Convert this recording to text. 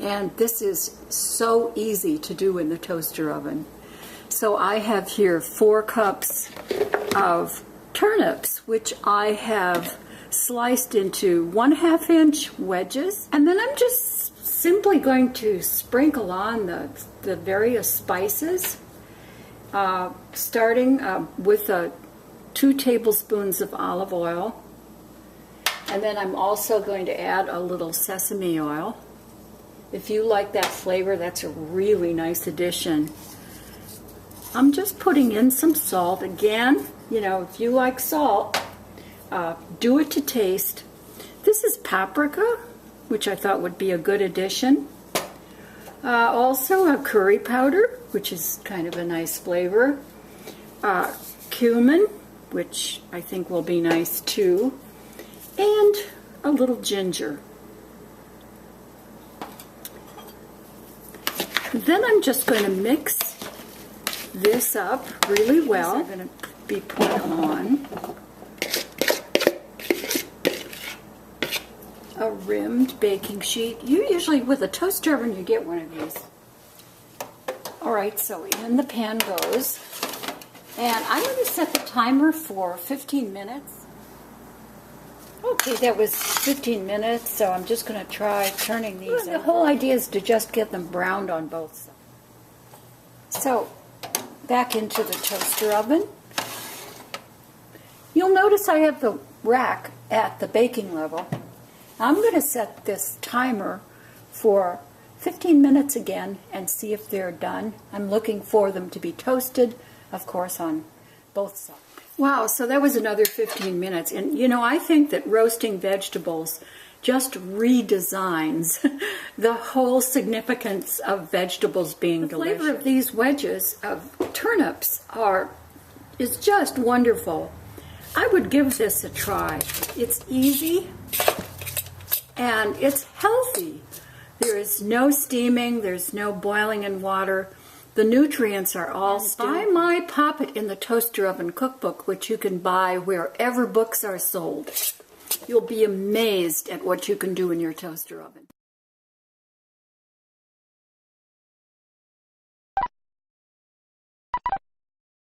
And this is so easy to do in the toaster oven. So I have here 4 cups of turnips, which I have sliced into 1/2 inch wedges. And then I'm just simply going to sprinkle on the various spices, starting with 2 tablespoons of olive oil. And then I'm also going to add a little sesame oil. If you like that flavor, that's a really nice addition. I'm just putting in some salt. Again, you know, if you like salt, do it to taste. This is paprika, which I thought would be a good addition. Also a curry powder, which is kind of a nice flavor. Cumin, which I think will be nice too. And a little ginger. Then I'm just going to mix this up really well. I'm going to be put on a rimmed baking sheet. You usually, with a toaster oven, you get one of these. Alright, so in the pan goes. And I'm going to set the timer for 15 minutes. Okay, that was 15 minutes, so I'm just going to try turning these. The whole idea is to just get them browned on both sides. So, back into the toaster oven. You'll notice I have the rack at the baking level. I'm going to set this timer for 15 minutes again and see if they're done. I'm looking for them to be toasted, of course, on both sides. Wow, so that was another 15 minutes. And, you know, I think that roasting vegetables just redesigns the whole significance of vegetables being delicious. The flavor of these wedges of turnips is just wonderful. I would give this a try. It's easy and it's healthy. There is no steaming, there's no boiling in water. The nutrients are all still. Buy my Pop It in the Toaster Oven cookbook, which you can buy wherever books are sold. You'll be amazed at what you can do in your toaster oven.